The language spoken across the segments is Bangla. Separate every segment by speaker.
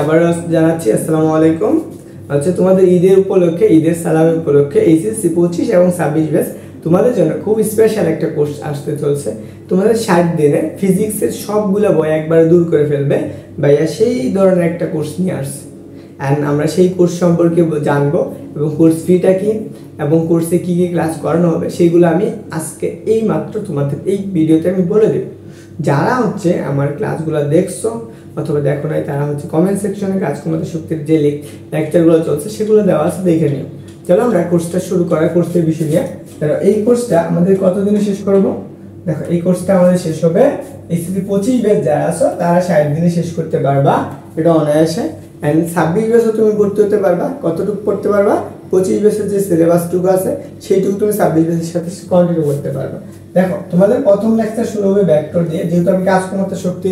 Speaker 1: আবার জানাচ্ছি আসসালামু আলাইকুম। আচ্ছা, তোমাদের ঈদের উপলক্ষে, ঈদের সালামের উপলক্ষে এইচএসসি 25 এবং 26 ব্যাচ তোমাদের জন্য খুব স্পেশাল একটা কোর্স আসতে চলছে। তোমাদের 60 দিনে ফিজিক্সের সবগুলো বই একবারে দূর করে ফেলবে ভাইয়া, সেই ধরনের একটা কোর্স নিয়ে আসছে। অ্যান্ড আমরা সেই কোর্স সম্পর্কে জানবো এবং কোর্স ফিটা কি এবং কোর্সে কী কী ক্লাস করানো হবে সেইগুলো আমি আজকে এই মাত্র তোমাদের এই ভিডিওতে আমি বলে দেব। যারা আমার ক্লাসগুলো দেখছো অথবা দেখো নাই, তারা কমেন্ট সেকশনে কাজকর্মতে শক্তির যে লেকচারগুলো চলছে সেগুলো দেওয়া আছে, দেখে নিও। চলো আমরা কোর্সটা শুরু করা, কোর্সের বিষয় নিয়ে। এই কোর্সটা আমাদের কতদিনে শেষ করব? দেখো, এই কোর্সটা আমাদের শেষ হবে এইচএসসি 25 ব্যাচ যারা আছো তারা 60 দিনে শেষ করতে পারবা, এটা অনায়াসে। অ্যান্ড 26 ব্যাচও তুমি ভর্তি হতে পারবা। কতটুকু পড়তে পারবা? 25 ব্যাচের যে সিলেবাসটুকু আছে সেইটুকু তুমি 26 ব্যাচের সাথে কন্টিনিউ করতে পারবা। দেখো, তোমাদের প্রথম লেকচার শুরু হবে ভেক্টর দিয়ে, যেহেতু আমি কাজকর্মতে শক্তি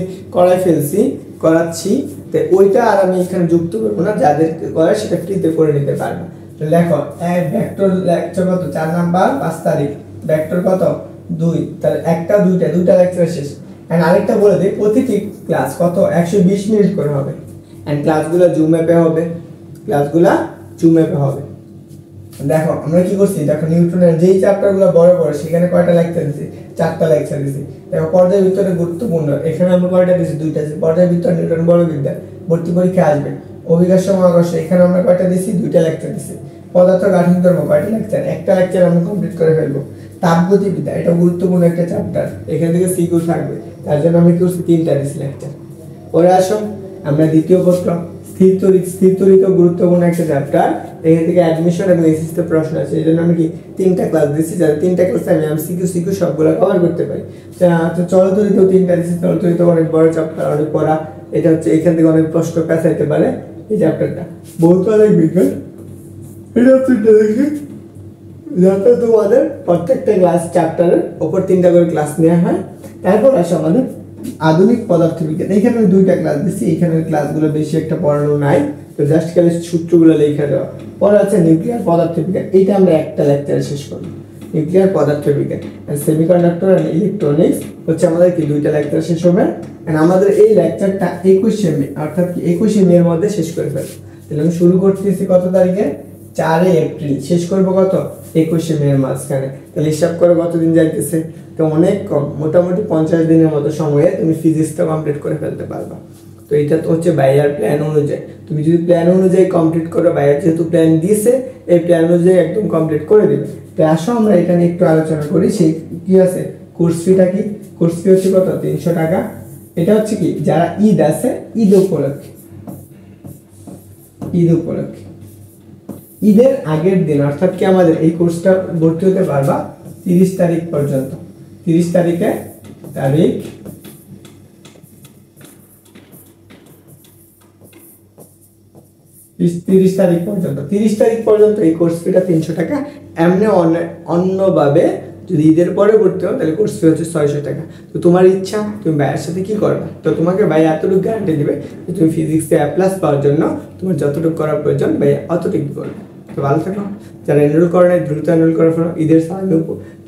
Speaker 1: করাচ্ছি, তো ওইটা আর আমি এখানে যুক্ত করবো না, যাদের করে সেটা ফ্রিতে করে নিতে পারবো। দেখো, ভেক্টর লেকচার কত? 4 নাম্বার 5 তারিখ। ভেক্টর কত? 2। তাহলে দুইটা লেকচার শেষ। এন্ড আরেকটা বলে দিই, প্রতিটি ক্লাস কত? 120 মিনিট করে হবে। এন্ড ক্লাসগুলো জুম অ্যাপে হবে। দেখো, আমরা কি করছি? দেখো, নিউটনের যেই চ্যাপ্টারগুলো বড় সেখানে কয়টা লেকচার দিছি? 4টা লেকচার দিছি। দেখো, পর্যায়ের ভিতরে গুরুত্বপূর্ণ এখানে আমরা কয়টা দিছি? 2টা দিছি। পর্যায়ের ভিতরে নিউটন বড় বিদ্যা ভর্তি পরীক্ষা আসবে। অভিঘর্ষ মহাকর্ষ এখানে আমরা কয়টা দিছি? 2টা লেকচার দিছি। পদার্থ গাঠনিক ধর্ম কয়টা লেকচার? একটা লেকচার আমরা কমপ্লিট করে ফেলবো। তাপগতিবিদ্যা এটা গুরুত্বপূর্ণ একটা চ্যাপ্টার, এখান থেকে সিকিউ থাকবে, তার জন্য আমি কি করছি? 3টা দিছি লেকচার। পরে আসো আমরা দ্বিতীয় প্রশ্ন, স্থিরতরিত গুরুত্বপূর্ণ একটা চ্যাপ্টার, এখান থেকে অ্যাডমিশন এবং এসএসসি প্রশ্ন আছে, এই জন্য আমি কি 3টা ক্লাস দিচ্ছি, যাতে 3টা ক্লাসে আমি সিকিউ সবগুলো কভার করতে পারি। তো চলতরিত 3টা দিচ্ছি। চলতরিত অনেক বড় চ্যাপ্টার, অনেক পড়া, এটা এখান থেকে অনেক প্রশ্ন পেঁচাইতে পারে এই চ্যাপ্টারটা। ভৌতোলিক বিজ্ঞান এটা দেখি, যাতে তোমাদের প্রত্যেকটা ক্লাস চ্যাপ্টারের ওপর 3টা করে ক্লাস নেওয়া হয়। তারপর আসে আমাদের আধুনিক পদার্থবিজ্ঞান, এখানে আমি 2টা ক্লাস দিচ্ছি। এখানে ক্লাসগুলো বেশি একটা পড়ানো নাই, তো জাস্ট খালি সূত্রগুলো লেখা দেওয়া। পরে আছে নিউক্লিয়ার পদার্থবিজ্ঞান, এইটা আমরা একটা লেকচারে শেষ করব। নিউক্লিয়ার পদার্থবিজ্ঞান সেমিকন্ডাক্টর এন্ড ইলেকট্রনিক্স আমাদের কি 2টা লেকচার শেষ হবে। এন্ড আমাদের এই লেকচারটা 21শে মে, অর্থাৎ কি 21শে মে এর মধ্যে শেষ করে ফেলবো। তাহলে আমি শুরু করতেছি কত তারিখে? 4 এপ্রিল। শেষ করব কত? 21শে মে এর মাঝখানে। তাহলে হিসাব করে কতদিন যাইতেছে? তো অনেক কম, মোটামুটি 50 দিনের মতো সময়ে তুমি ফিজিক্সটা কমপ্লিট করে ফেলতে পারবা। তো এটা তো ভাইয়ার প্ল্যান অনুযায়ী, তুমি যদি প্ল্যান অনুযায়ী কমপ্লিট করো, ভাইয়ার যেহেতু প্ল্যান দিয়েছে এই প্ল্যান অনুযায়ী একদম কমপ্লিট করে দিবে। তো আসো আমরা এখানে একটু আলোচনা করি সেই কি আছে। কোর্স ফিটা কি? কোর্স ফি কত? 300 টাকা। এটা কি যারা ঈদ আছে, ঈদ উপলক্ষে ঈদের আগের দিন, অর্থাৎ কি আমাদের এই কোর্সটা ভর্তি হতে পারবা 30 তারিখ পর্যন্ত। 30 তারিখে 30 তারিখ পর্যন্ত এই কোর্স ফিটা 300 টাকা। এমনি অন্যভাবে যদি ঈদের পরে ভর্তি হও তাহলে কোর্স ফি 600 টাকা। তো তোমার ইচ্ছা, তুমি ভাইয়ের সাথে কি করবা। তো তোমাকে ভাই এতটুকু গ্যারান্টি দিবে যে তুমি ফিজিক্সে A+ পাওয়ার জন্য তোমার যতটুকু করার প্রয়োজন ভাই অতটুকু করবে। তো ভালো থাকো। যারা এনরোল করে নাই দ্রুত এনরোল করে ফেলো। ঈদের সালামি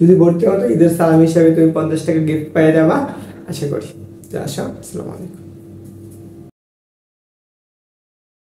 Speaker 1: যদি ভর্তি হতো, ঈদের সালামি হিসাবে তুমি 50 টাকা গিফট পেয়ে যাবা আশা করি। তো আসো, আসসালামু আলাইকুম।